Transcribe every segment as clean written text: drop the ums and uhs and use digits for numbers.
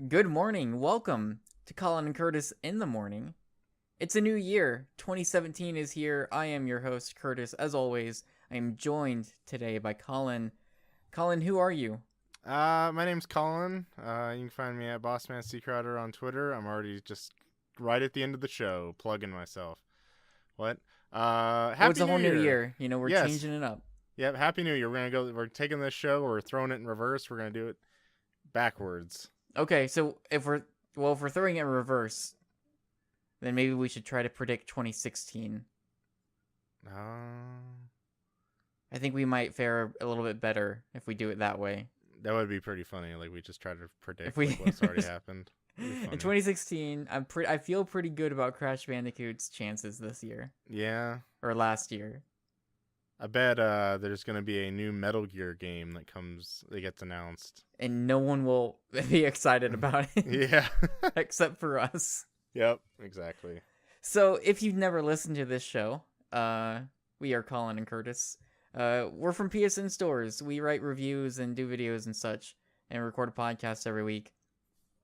Good morning. Welcome to Collin Curtis in the morning. It's a new year. 2017 is here. I am your host, Curtis. As always, I am joined today by Collin. Collin, who are you? My name's Colin. You can find me at BossmanCCrowder on Twitter. I'm already just right at the end of the show, plugging myself. What? Oh, it's Happy a New whole new Year. year. We're Yes. changing it up. Yep. Happy New Year. We're taking this show. We're throwing it in reverse. We're gonna do it backwards. Okay, so if we're throwing it in reverse, then maybe we should try to predict 2016. Uh, I think we might fare a little bit better if we do it that way. that would be pretty funny. Like we just try to If predict we what's already happened. in 2016, I feel pretty good about Crash Bandicoot's chances this year Yeah. or last year. I bet there's gonna be a new Metal Gear game that gets announced. And no one will be excited about it Yeah. except for us. Yep. Exactly. So if you've never listened to this show, we are Colin and Curtis. We're from PSNStores. We write reviews and do videos and such, and record a podcast every week.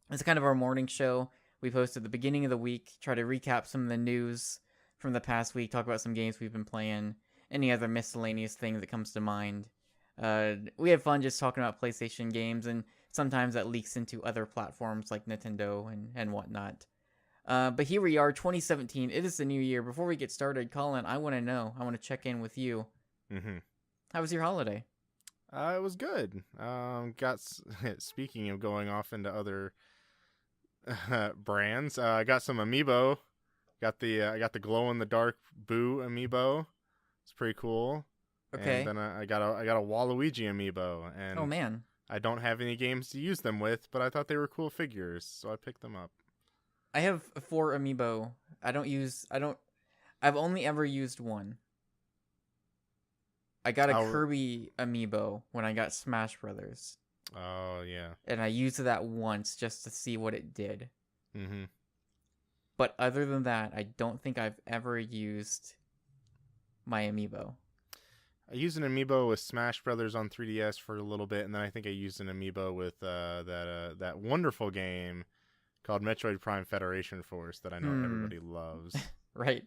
It's kind of our morning show. We post at the beginning of the week, try to recap some of the news from the past week, talk about some games we've been playing, any other miscellaneous thing that comes to mind. We have fun just talking about PlayStation games, and sometimes that leaks into other platforms like Nintendo and whatnot. But here we are, 2017. It is the new year. Before we get started, Colin, I want to check in with you. Mm-hmm. How was your holiday? It was good. Speaking of going off into other brands, I got some amiibo. I got the glow in the dark Boo amiibo. It's pretty cool. Okay. And then I got a Waluigi amiibo, Oh and man, I don't have any games to use them with, but I thought they were cool figures, so I picked them up. I have 4 amiibo. I've only ever used one. I got a Oh, Kirby amiibo when I got Smash Brothers, oh yeah. and I used that once just to see what it did. Mm-hmm. But other than that, I don't think I've ever used my amiibo. I used an amiibo with Smash Brothers on 3DS for a little bit, and then I think I used an amiibo with that wonderful game called Metroid Prime Federation Force that I know everybody loves. Right.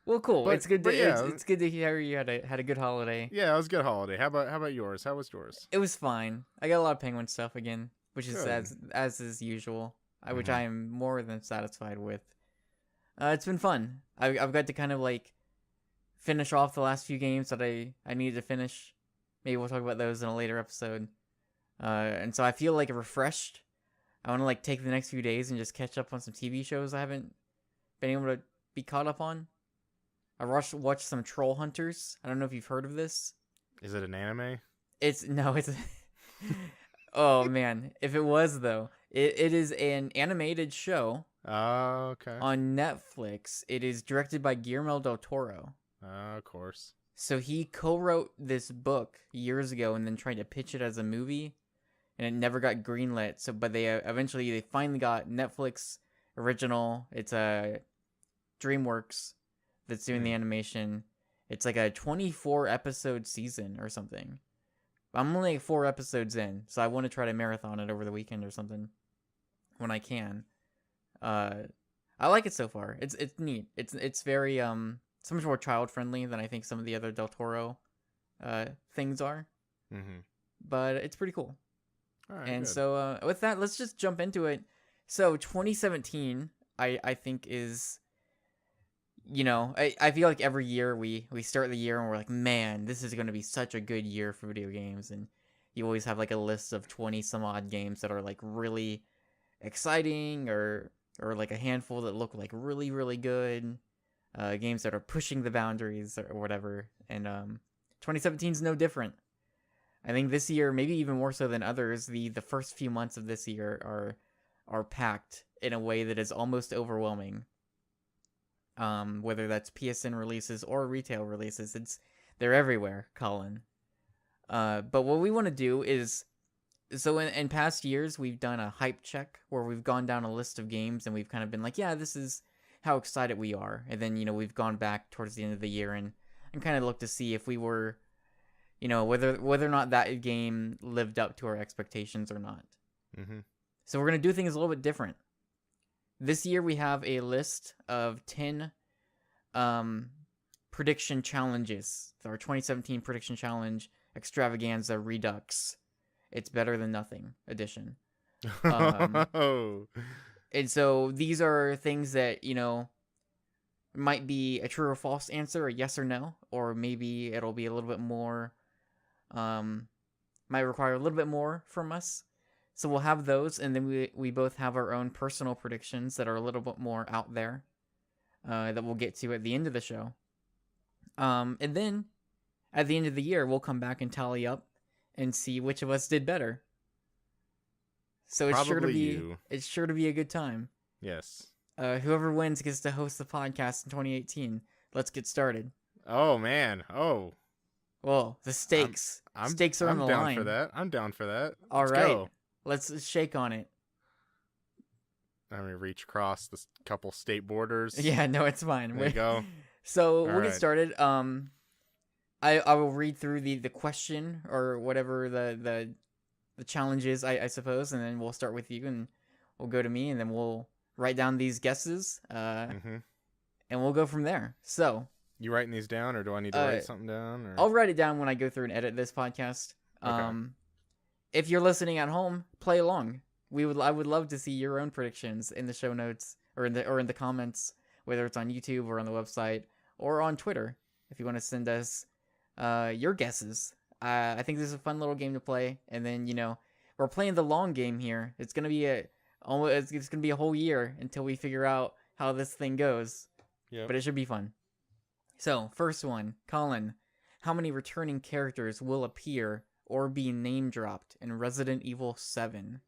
Well, cool. But yeah, It's good to hear you had a good holiday. yeah, it was a good holiday. How about yours? How was yours? It was fine. I got a lot of Penguin stuff again, which is Good. as is usual. Which Mm-hmm. I am more than satisfied with. It's been fun. I've got to kind of like finish off the last few games that I needed to finish. Maybe we'll talk about those in a later episode. And so I feel like refreshed. I want to like take the next few days and just catch up on some TV shows I haven't been able to be caught up on. I watched some Troll Hunters. I don't know if you've heard of this. Is it an anime? It's no, it's oh man, if it was though, it is an animated show Oh, okay. on Netflix. It is directed by Guillermo del Toro. Of course. So he co-wrote this book years ago and then tried to pitch it as a movie, and it never got greenlit. So, but they finally got Netflix original. It's a DreamWorks that's doing the animation. It's like a 24 episode season or something. I'm only like 4 episodes in, so I want to try to marathon it over the weekend or something when I can. I like it so far. It's neat. It's very so much more child friendly than I think some of the other Del Toro things are. Mm-hmm. But it's pretty cool. All right. And Good. so with that, let's just jump into it. So 2017, I think is, I feel like every year we start the year and we're like, man, this is going to be such a good year for video games. And you always have like a list of 20 some odd games that are like really exciting or like a handful that look like really, really good. Games that are pushing the boundaries or whatever. And 2017 is no different. I think this year, maybe even more so than others, the first few months of this year are packed in a way that is almost overwhelming. Whether that's PSN releases or retail releases, they're everywhere, Colin. But what we want to do is, so in past years, we've done a hype check where we've gone down a list of games and we've kind of been like, yeah, this is how excited we are. And then, we've gone back towards the end of the year and kind of looked to see if we were whether or not that game lived up to our expectations or not. Mm-hmm. So we're going to do things a little bit different. This year we have a list of 10 prediction challenges. Our 2017 prediction challenge extravaganza redux. It's better than nothing edition. And so these are things that, might be a true or false answer, a yes or no, or maybe it'll be a little bit more, might require a little bit more from us. So we'll have those, and then we both have our own personal predictions that are a little bit more out there, that we'll get to at the end of the show. And then at the end of the year, we'll come back and tally up and see which of us did better. So it's sure to be a good time. Yes. Whoever wins gets to host the podcast in 2018. Let's get started. Oh man. Oh. Well, the stakes. Stakes are on the line. I'm down for that. All Let's right. go. Let's shake on it. I'm gonna reach across the couple state borders. Yeah, no, it's fine. There you go. So we'll get started. I will read through the question or whatever the challenge is, I suppose, and then we'll start with you, and we'll go to me, and then we'll write down these guesses, and we'll go from there. So you writing these down, or do I need to write something down? Or? I'll write it down when I go through and edit this podcast. Okay. If you're listening at home, play along. I would love to see your own predictions in the show notes or in the comments, whether it's on YouTube or on the website or on Twitter. If you want to send us your guesses, I think this is a fun little game to play. And then we're playing the long game here. It's gonna be it's gonna be a whole year until we figure out how this thing goes. Yeah. But it should be fun. So first one, Collin, how many returning characters will appear or be name dropped in Resident Evil 7?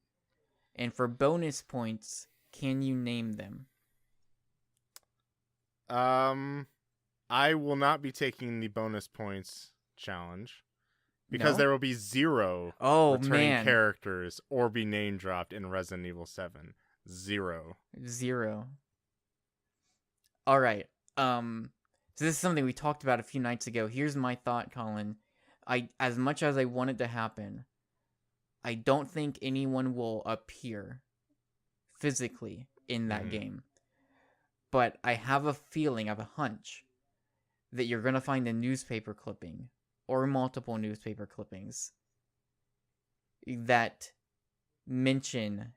And for bonus points, can you name them? I will not be taking the bonus points challenge because there will be 0 returning characters or be name dropped in Resident Evil 7. 0. All right. So this is something we talked about a few nights ago. Here's my thought, Collin. As much as I want it to happen, I don't think anyone will appear physically in that game. But I have a feeling, I have a hunch, that you're going to find a newspaper clipping or multiple newspaper clippings that mention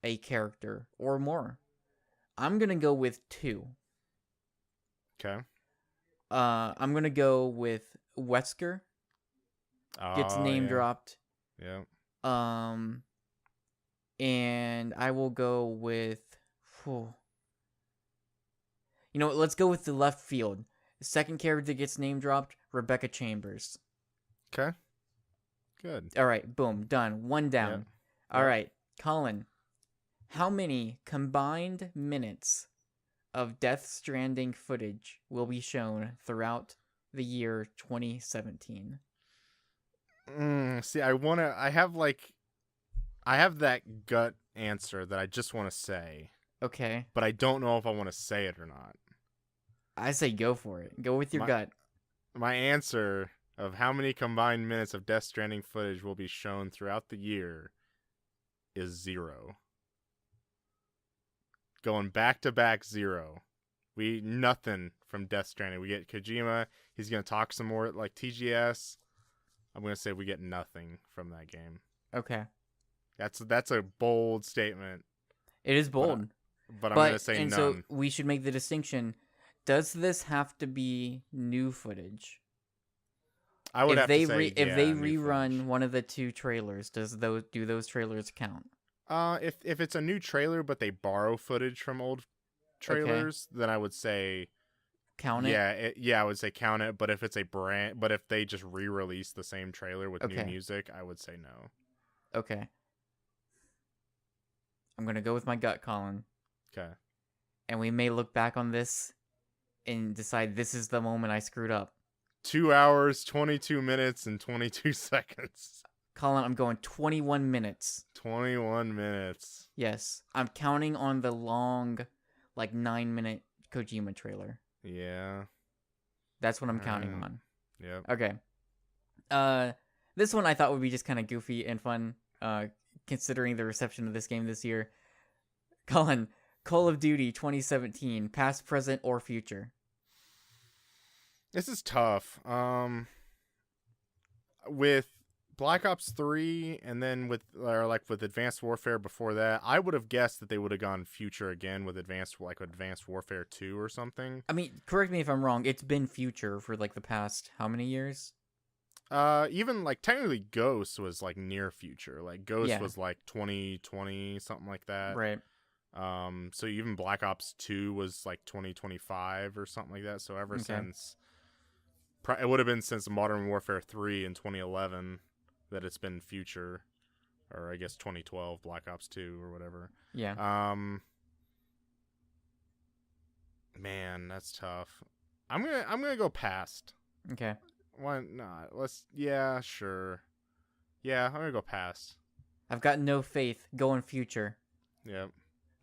a character or more. I'm going to go with 2. Okay. I'm going to go with Wesker. Gets name dropped. Yeah. And I will go with... let's go with the left field. The second character that gets name dropped, Rebecca Chambers. Okay. Good. All right, boom, done. 1 down. Yep. All right, Collin, how many combined minutes of Death Stranding footage will be shown throughout the year 2017? See, I have that gut answer that I just want to say. Okay. But I don't know if I want to say it or not. I say go for it. Go with your gut. My answer of how many combined minutes of Death Stranding footage will be shown throughout the year is 0. Going back to back 0. Nothing from Death Stranding. We get Kojima. He's going to talk some more like TGS. I'm going to say we get nothing from that game. Okay. That's a bold statement. It is bold. But I'm going to say none. So we should make the distinction. Does this have to be new footage? I would have to say, if they rerun one of the 2 trailers, do those trailers count? If it's a new trailer but they borrow footage from old trailers, then I would say count it. I would say count it. But if it's if they just re-release the same trailer with new music, I would say no. Okay. I'm gonna go with my gut, Collin. Okay. And we may look back on this and decide this is the moment I screwed up. 2 hours, 22 minutes, and 22 seconds. Collin, I'm going 21 minutes. 21 minutes. Yes. I'm counting on the long, 9-minute Kojima trailer. Yeah. That's what I'm counting on. Yep. Okay. This one I thought would be just kind of goofy and fun, considering the reception of this game this year. Colin, Call of Duty 2017, past, present, or future? This is tough. With Black Ops 3 and then with Advanced Warfare before that, I would have guessed that they would have gone future again with Advanced Warfare 2 or something. I mean, correct me if I'm wrong. It's been future for like the past how many years? Even like technically Ghost was like near future. Like Ghost was like 2020, something like that. Right. So even Black Ops 2 was like 2025 or something like that. So ever since, it would have been since Modern Warfare 3 in 2011 that it's been future, or I guess 2012 Black Ops 2 or whatever. Yeah. Man, that's tough. I'm gonna go past. Okay. Why not? Yeah, sure. Yeah, I'm gonna go past. I've got no faith. Going future. Yep.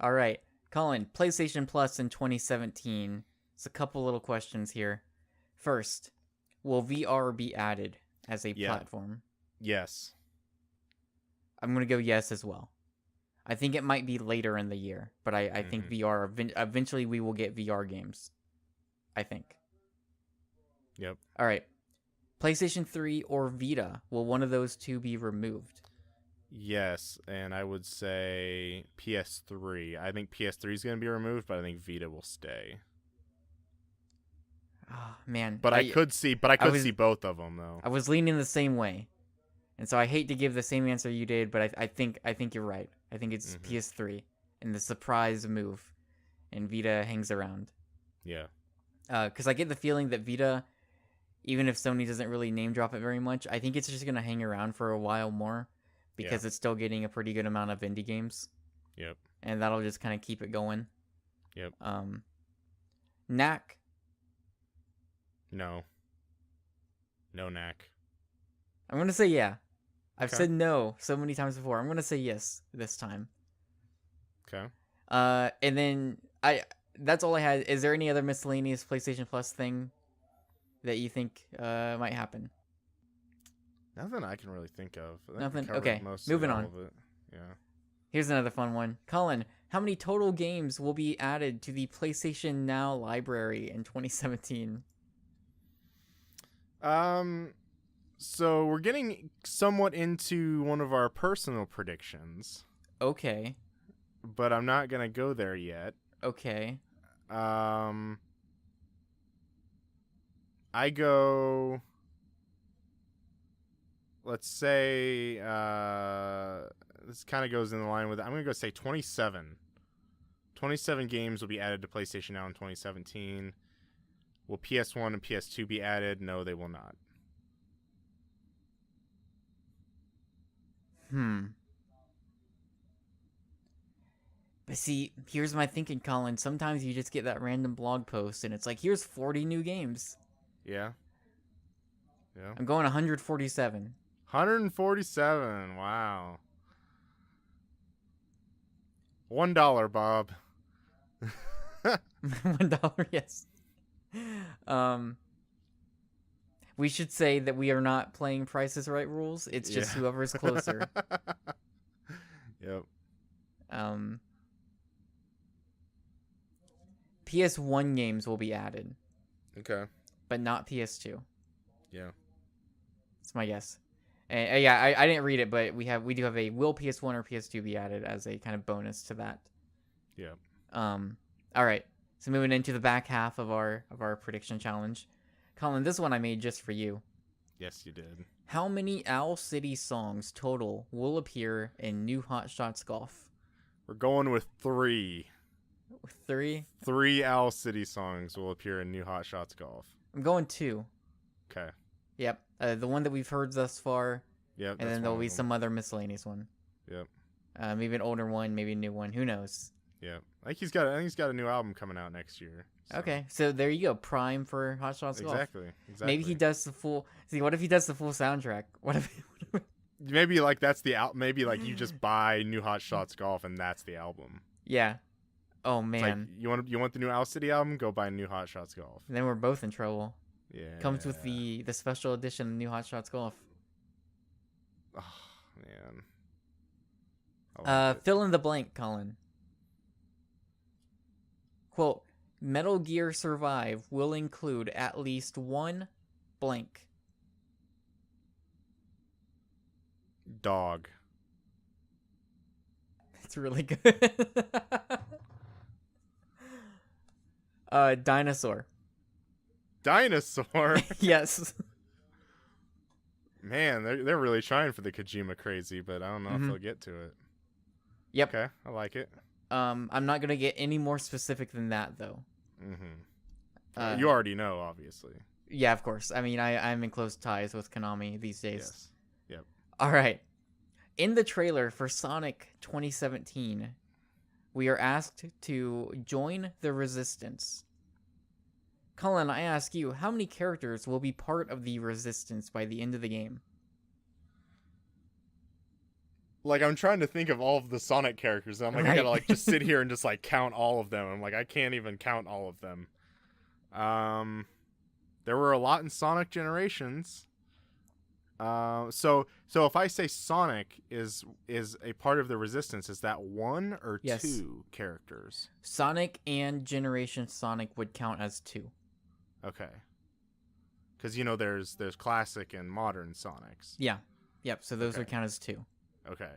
All right. Colin, PlayStation Plus in 2017. It's a couple little questions here. First, will VR be added as a platform? Yes. I'm going to go yes as well. I think it might be later in the year, but I think VR, eventually we will get VR games. I think. Yep. All right. PlayStation 3 or Vita, will one of those two be removed? Yes, and I would say PS3. I think PS3 is going to be removed, but I think Vita will stay. Oh, man. But I could see both of them though. I was leaning the same way. And so I hate to give the same answer you did, but I think you're right. I think it's PS3 and the surprise move, and Vita hangs around. Yeah. Because I get the feeling that Vita, even if Sony doesn't really name drop it very much, I think it's just gonna hang around for a while more, because it's still getting a pretty good amount of indie games. Yep. And that'll just kind of keep it going. Yep. Knack. No. No knack. I'm gonna say yeah. I've said no so many times before. I'm gonna say yes this time. Okay. And then that's all I had. Is there any other miscellaneous PlayStation Plus thing that you think might happen? Nothing I can really think of. Nothing. Okay. Moving on. Yeah. Here's another fun one. Colin, how many total games will be added to the PlayStation Now library in 2017? So we're getting somewhat into one of our personal predictions. Okay. But I'm not gonna go there yet. Okay. I go. Let's say this kind of goes in the line with it. I'm gonna go say 27. 27 games will be added to PlayStation Now in 2017. Will PS1 and PS2 be added? No, they will not. But see, here's my thinking, Colin. Sometimes you just get that random blog post, and it's like, here's 40 new games. Yeah. Yeah. I'm going 147. 147. Wow. $1, Bob. $1, yes. We should say that we are not playing Price is Right rules. It's just whoever's closer. Yep. PS1 games will be added. Okay. But not PS2. Yeah. That's my guess. And, yeah, I didn't read it, but we do have a will PS1 or PS2 be added as a kind of bonus to that. Yeah. All right. So moving into the back half of our prediction challenge. Colin, this one I made just for you. Yes, you did. How many Owl City songs total will appear in New Hot Shots Golf? We're going with 3. 3? 3 Owl City songs will appear in New Hot Shots Golf. I'm going 2. Okay. Yep. The one that we've heard thus far. Yep. And then there'll be some other miscellaneous one. Yep. Maybe an older one, maybe a new one. Who knows? Yeah. I think he's got a new album coming out next year. So. Okay. So there you go. Prime for Hot Shots Golf. Exactly. Maybe he does the full. See, what if he does the full soundtrack? What if? Maybe like that's the maybe like you just buy New Hot Shots Golf and that's the album. Yeah. Oh man. It's like, you want the new Owl City album? Go buy New Hot Shots Golf. Then we're both in trouble. Yeah. Comes with the special edition of New Hot Shots Golf. Oh man. I like it. Fill in the blank, Colin. Quote, Metal Gear Survive will include at least one blank. Dog. It's really good. Dinosaur. Dinosaur. Yes. Man, they're really trying for the Kojima crazy, but I don't know if they'll get to it. Yep. Okay, I like it. I'm not gonna get any more specific than that though. Mm-hmm. You already know, obviously. Yeah, of course. I mean, I'm in close ties with Konami these days. Yes. Yep. All right. In the trailer for Sonic 2017, we are asked to join the Resistance. Colin, I ask you, how many characters will be part of the Resistance by the end of the game? Like, I'm trying to think of all of the Sonic characters. And I'm like, Right. I gotta like just sit here and just like count all of them. I'm like, I can't even count all of them. There were a lot in Sonic Generations. So if I say Sonic is a part of the Resistance, is that one or Yes. two characters? Sonic and Generation Sonic would count as two. Okay. Because there's classic and modern Sonics. Yeah. Yep. So those Okay. would count as two. Okay.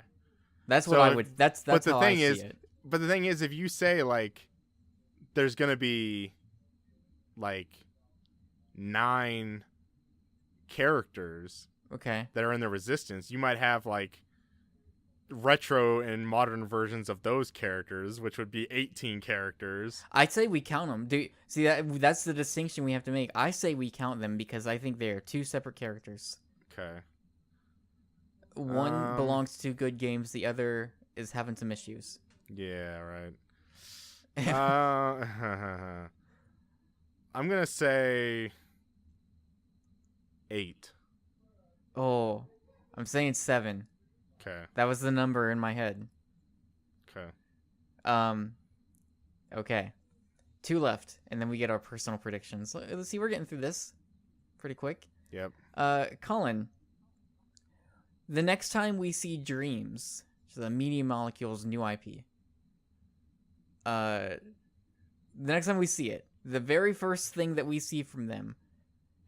That's what So I if- would. That's but the how thing I is, see it. But the thing is, if you say like, there's gonna be like 9 characters Okay. that are in the Resistance, you might have like retro and modern versions of those characters, which would be 18 characters. I'd say we count them. See that's the distinction we have to make. I say we count them because I think they are two separate characters. Okay. One belongs to good games. The other is having some issues. Yeah, right. I'm gonna say 8. Oh, I'm saying 7. Okay. That was the number in my head. Okay. Okay. 2 left, and then we get our personal predictions. Let's see, we're getting through this pretty quick. Yep. Colin, the next time we see Dreams, which is a Media Molecule's new IP, the next time we see it, the very first thing that we see from them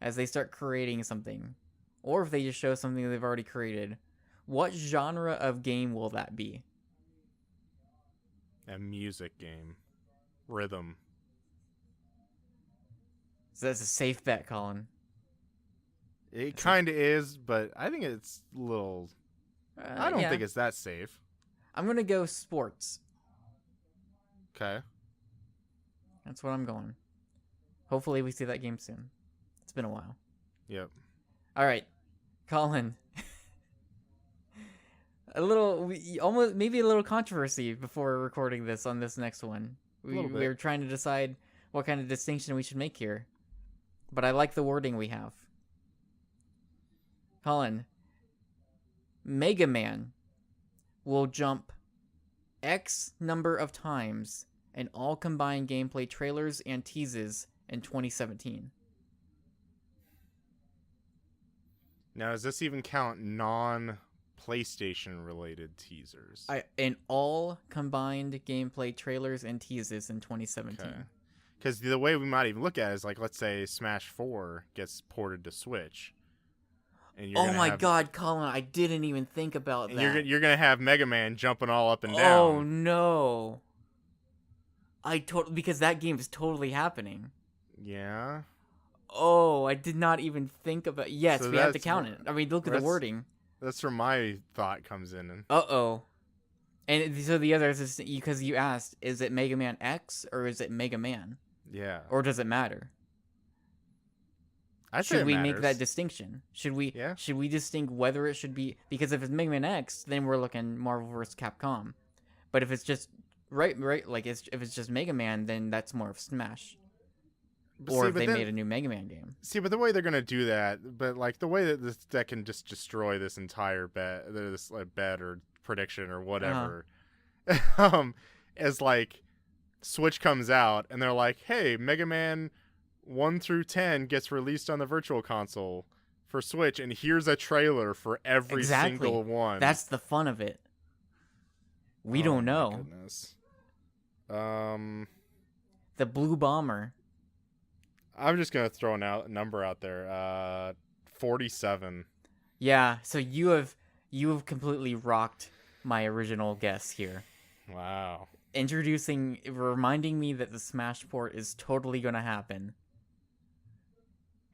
as they start creating something, or if they just show something they've already created, what genre of game will that be? A music game. Rhythm. So that's a safe bet, Colin. It kind of is, but I think it's a little... I don't think it's that safe. I'm going to go sports. Okay. That's what I'm going. Hopefully we see that game soon. It's been a while. Yep. All right, Colin. Almost maybe a little controversy before recording this on this next one. We were trying to decide what kind of distinction we should make here, but I like the wording we have. Colin, Mega Man will jump X number of times in all combined gameplay trailers and teases in 2017. Now, does this even count non-PlayStation related teasers? In all combined gameplay trailers and teases in 2017. Okay. Because the way we might even look at it is like, let's say Smash 4 gets ported to Switch. And Oh my God, Colin! I didn't even think about that. You're gonna have Mega Man jumping all up and down. Oh no! Because that game is totally happening. Yeah. Oh, I did not even think about. Yes, So we have to that's count it. I mean, look at the wording. That's where my thought comes in. Uh-oh. And so the other is because you asked, is it Mega Man X or is it Mega Man? Yeah. Or does it matter? Should we make that distinction? Should we distinct whether it should be, because if it's Mega Man X, then we're looking Marvel vs. Capcom. But if it's just right, like if it's just Mega Man, then that's more of Smash. Or if they made a new Mega Man game. See, but the way they're gonna do that, but like the way that can just destroy this entire bet, this bet or prediction or whatever, is like Switch comes out and they're like, "Hey, Mega Man 1 through 10 gets released on the Virtual Console for Switch, and here's a trailer for every single one. That's the fun of it. We don't know. My goodness. The Blue Bomber. I'm just gonna throw a number out there. 47. Yeah, so you have completely rocked my original guess here. Wow. Reminding me that the Smash port is totally gonna happen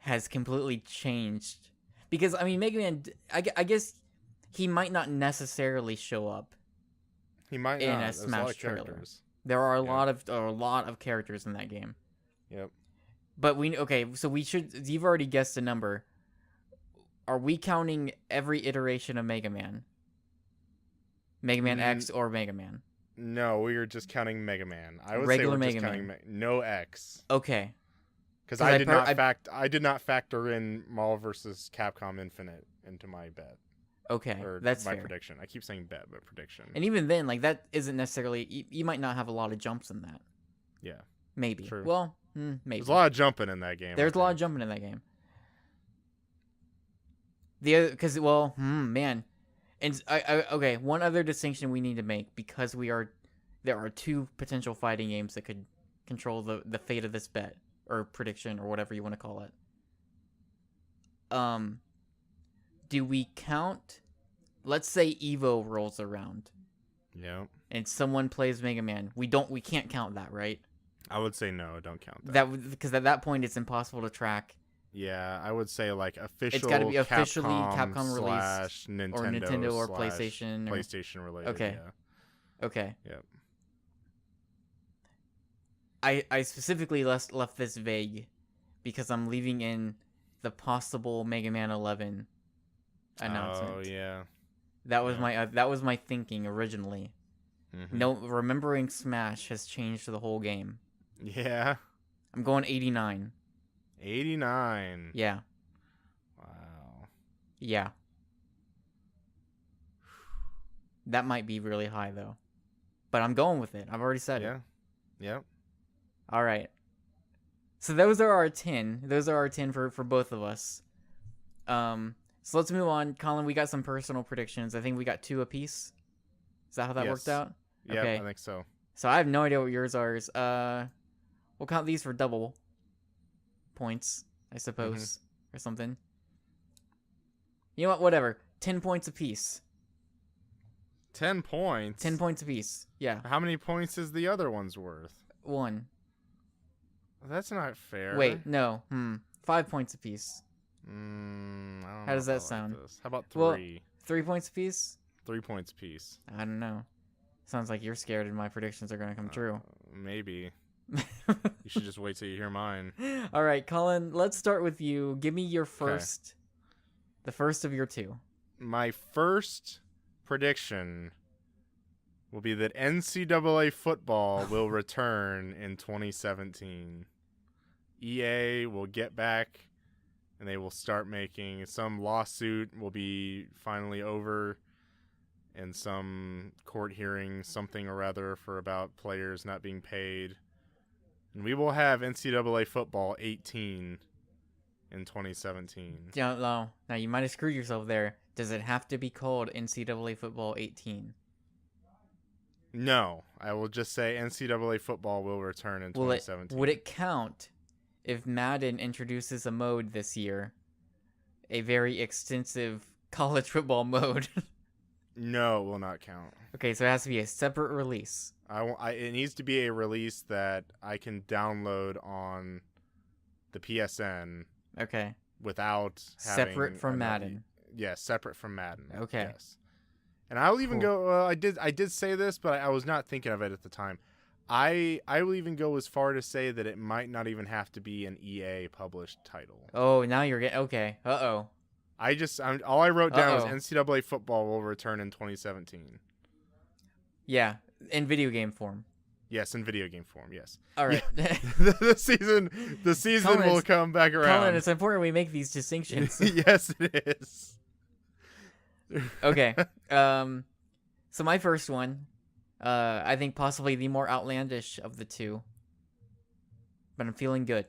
has completely changed. Because, I mean, Mega Man, I guess he might not necessarily show up. He might in not. a Smash trailer. Characters. There are a lot of characters in that game. Yep. But so you've already guessed a number. Are we counting every iteration of Mega Man? Mega Man X or Mega Man? No, we are just counting Mega Man. I would Regular say we're Mega just counting Man. No X. Okay. Because I did not factor in Marvel vs. Capcom Infinite into my bet. Okay, or that's my fair. prediction. I keep saying bet, but prediction. And even then, like, that isn't necessarily... You might not have a lot of jumps in that. Yeah. Maybe. True. Well, maybe. There's a lot of jumping in that game. There's a lot of jumping in that game. Man. And okay, one other distinction we need to make, because there are two potential fighting games that could control the fate of this bet, or prediction, or whatever you want to call it. Do we count, let's say Evo rolls around. Yeah. And someone plays Mega Man. We can't count that, right? I would say no, don't count that. Because at that point it's impossible to track. Yeah, I would say like official. It's got to be officially Capcom released Nintendo or Nintendo or PlayStation. PlayStation related. Okay. Yeah. Okay. Yep. I specifically left this vague because I'm leaving in the possible Mega Man 11 announcement. Oh yeah. That was my thinking originally. Mm-hmm. No, remembering Smash has changed the whole game. Yeah. I'm going 89. 89. Yeah. Wow. Yeah. That might be really high though. But I'm going with it. I've already said it. Yep. All right. So those are our 10. Those are our 10 for both of us. So let's move on. Colin, we got some personal predictions. I think we got 2 apiece. Is that how that worked out? Yeah, okay. I think so. So I have no idea what yours are. We'll count these for double points, I suppose, or something. You know what? Whatever. 10 points apiece. 10 points? 10 points apiece. Yeah. How many points is the other one's worth? 1. That's not fair. Wait, no. 5 points apiece. I don't know. How does that sound? Like how about 3? Well, 3 points apiece? 3 points apiece. I don't know. Sounds like you're scared and my predictions are going to come true. Maybe. You should just wait till you hear mine. All right, Colin, let's start with you. Give me your first. The first of your 2. My first prediction will be that NCAA football will return in 2017. EA will get back and they will start making some lawsuit will be finally over and some court hearing, something or other for about players not being paid. And we will have NCAA football 18 in 2017. No, now you might have screwed yourself there. Does it have to be called NCAA football 18? No, I will just say NCAA football will return in 2017. Would it count if Madden introduces a mode this year, a very extensive college football mode? No, it will not count. Okay, so it has to be a separate release. It needs to be a release that I can download on the PSN. Okay. Without having separate from Madden. Yeah, separate from Madden. Okay. Yes. And I'll even go. I did say this, but I was not thinking of it at the time. I will even go as far to say that it might not even have to be an EA published title. Oh, now you're getting okay. All I wrote down was NCAA football will return in 2017. Yeah, in video game form. Yes, in video game form. Yes. All right. Yeah. the season Colin, will come back around. Colin, it's important we make these distinctions. Yes, it is. Okay. So my first one, I think possibly the more outlandish of the 2, but I'm feeling good.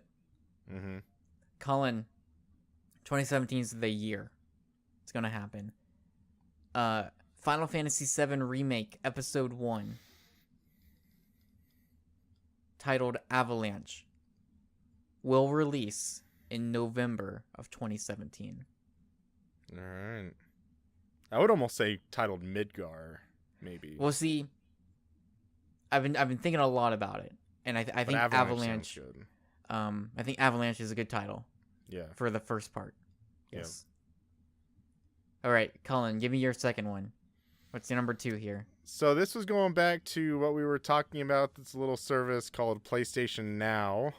Mm-hmm. Colin, 2017 is the year. It's gonna happen. Final Fantasy VII Remake Episode 1, titled Avalanche, will release in November of 2017. All right. I would almost say titled Midgar, maybe. Well, see, I've been thinking a lot about it, and I think Avalanche. Sounds good. I think Avalanche is a good title. Yeah. For the first part. Yes. Yep. All right, Colin, give me your second one. What's your number 2 here? So this was going back to what we were talking about. This little service called PlayStation Now.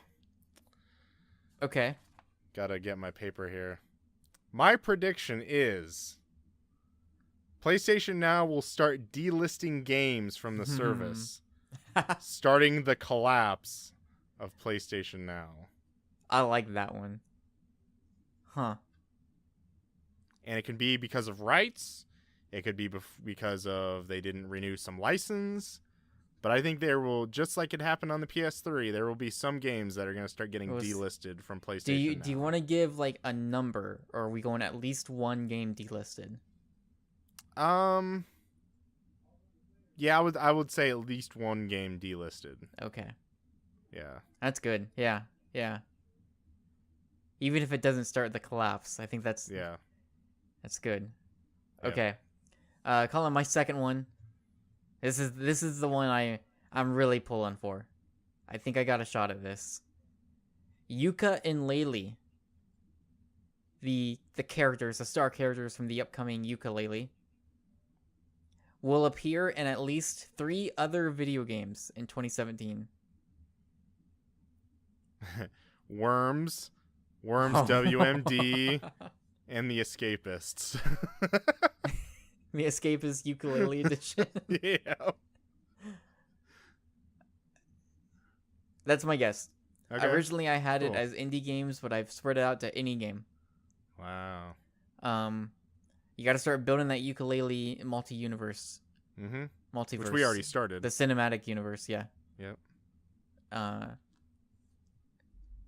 Okay. Gotta get my paper here. My prediction is PlayStation Now will start delisting games from the service, starting the collapse of PlayStation Now. I like that one. Huh. And it can be because of rights. It could be because of they didn't renew some license. But I think there will, just like it happened on the PS3, there will be some games that are going to start getting delisted from PlayStation. Do you want to give like a number, or are we going at least one game delisted? Yeah, I would say at least one game delisted. Okay. Yeah. That's good. Yeah. Even if it doesn't start the collapse, I think that's good. Okay. Colin, my second one. This is the one I'm really pulling for. I think I got a shot at this. Yuka and Laylee, the characters, the star characters from the upcoming Yooka-Laylee, will appear in at least 3 other video games in 2017. Worms WMD, and The Escapists. The Escapist Ukulele Edition. Yeah. That's my guess. Okay. Originally, I had it as indie games, but I've spread it out to any game. Wow. You got to start building that ukulele multi-universe. Mm-hmm. Multiverse. Which we already started. The cinematic universe, yeah. Yep.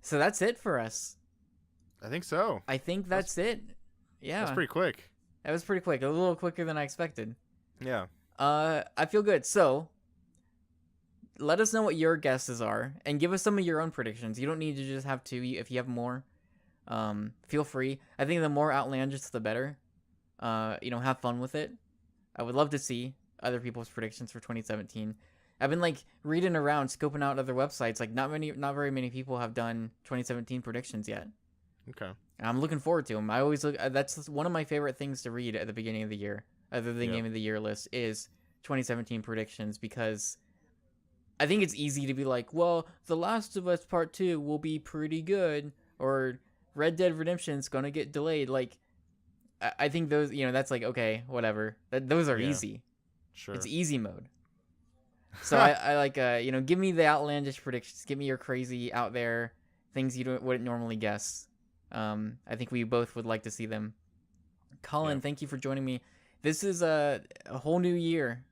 So that's it for us. I think so. I think that's it. Yeah. That's pretty quick. That was pretty quick. A little quicker than I expected. Yeah. I feel good. So, let us know what your guesses are, and give us some of your own predictions. You don't need to just have 2. If you have more, feel free. I think the more outlandish, the better. Have fun with it. I would love to see other people's predictions for 2017. I've been reading around, scoping out other websites. Not very many people have done 2017 predictions yet. Okay. I'm looking forward to them. I always look. That's one of my favorite things to read at the beginning of the year, other than Game of the Year list, is 2017 predictions, because I think it's easy to be like, well, The Last of Us Part 2 will be pretty good, or Red Dead Redemption's gonna get delayed. I think those, that's okay, whatever. Those are easy. Sure. It's easy mode. So I like, give me the outlandish predictions. Give me your crazy out there things you wouldn't normally guess. I think we both would like to see them. Colin, thank you for joining me. This is a whole new year,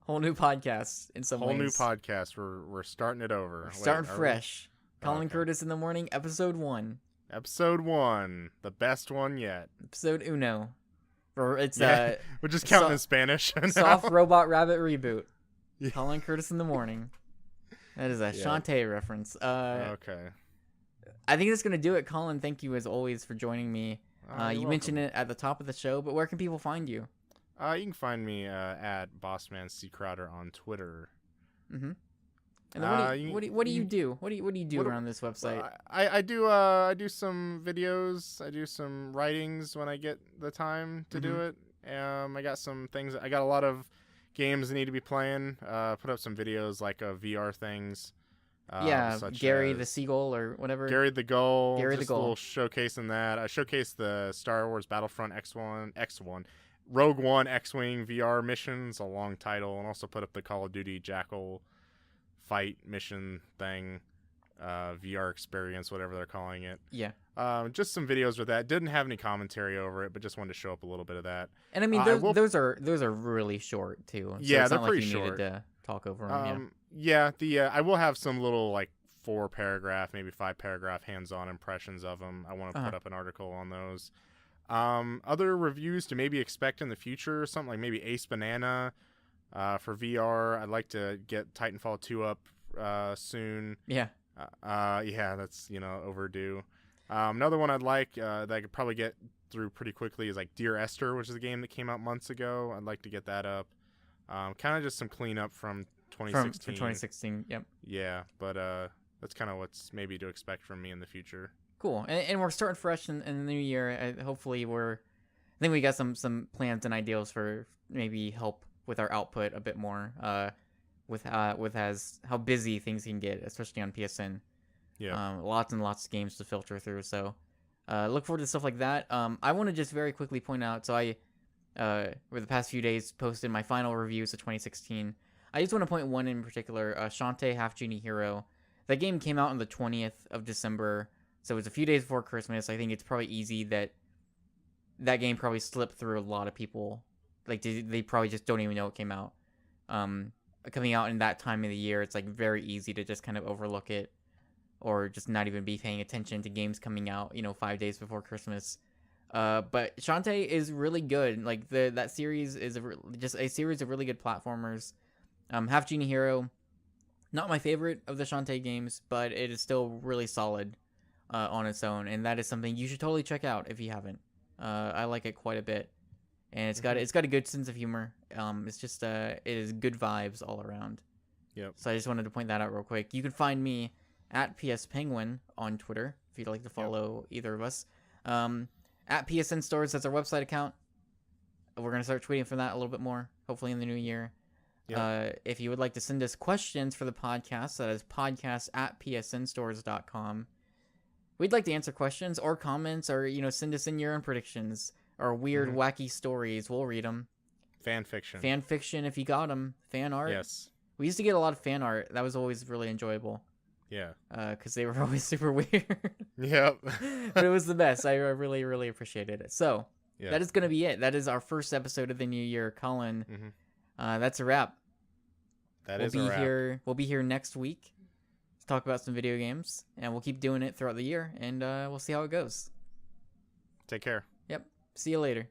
whole new podcast in some ways. Whole new podcast. We're starting it over. Starting fresh. Colin Curtis in the Morning, episode 1. Episode 1, the best one yet. Episode uno. Or it's we're just counting in Spanish. Soft Robot Rabbit reboot. Colin Curtis in the Morning. That is a Shantae reference. Okay. I think that's going to do it. Colin, thank you as always for joining me. You mentioned it at the top of the show, but where can people find you? You can find me at BossmanCCrowder on Twitter. Mm-hmm. And then what do you do? What do you do around this website? I do some videos. I do some writings when I get the time to do it. I got some things. I got a lot of games I need to be playing. Put up some videos VR things. Gary the Seagull or whatever. Gary the Gull. Gary the Gull. A little showcasing that. I showcased the Star Wars Battlefront X1, Rogue One X-Wing VR missions, a long title, and also put up the Call of Duty Jackal fight mission thing, VR experience, whatever they're calling it. Yeah. Just some videos with that. Didn't have any commentary over it, but just wanted to show up a little bit of that. And I mean, those are really short too. So yeah, it's they're not pretty like you short. needed to talk over them. I will have some little 4-paragraph, maybe 5-paragraph hands-on impressions of them. I want to put up an article on those. Other reviews to maybe expect in the future, something like maybe Ace Banana for VR. I'd like to get Titanfall 2 up soon. Yeah. Yeah, that's overdue. Another one I'd like that I could probably get through pretty quickly is like Dear Esther, which is a game that came out months ago. I'd like to get that up. Kind of just some cleanup from 2016. From 2016, yep. Yeah, but that's kind of what's maybe to expect from me in the future. Cool, and we're starting fresh in the new year. Hopefully, I think we got some plans and ideas for maybe help with our output a bit more. With how busy things can get, especially on PSN. Yeah. Lots and lots of games to filter through. So, look forward to stuff like that. I want to just very quickly point out. So I, over the past few days, posted my final reviews of 2016. I just want to point one in particular. Shantae Half Genie Hero. That game came out on the 20th of December. So it was a few days before Christmas. I think it's probably easy that game probably slipped through a lot of people. Like they probably just don't even know it came out. Coming out in that time of the year, it's like very easy to just kind of overlook it, or just not even be paying attention to games coming out, 5 days before Christmas. But Shantae is really good. Like that series is just a series of really good platformers. Half Genie Hero, not my favorite of the Shantae games, but it is still really solid on its own, and that is something you should totally check out if you haven't. I like it quite a bit, and it's got a good sense of humor. It's just it is good vibes all around. Yep. So I just wanted to point that out real quick. You can find me at PS Penguin on Twitter if you'd like to follow either of us. At PSNStores, that's our website account. We're gonna start tweeting from that a little bit more, hopefully in the new year. Yep. If you would like to send us questions for the podcast, that is podcast@psnstores.com. We'd like to answer questions or comments, or send us in your own predictions or weird, wacky stories. We'll read them. Fan fiction, if you got them. Fan art. Yes. We used to get a lot of fan art. That was always really enjoyable. Yeah. Because they were always super weird. Yep. But it was the best. I really, really appreciated it. So that is gonna be it. That is our first episode of the new year, Collin. That's a wrap. We'll be here next week to talk about some video games, and we'll keep doing it throughout the year, and we'll see how it goes. Take care. Yep. See you later.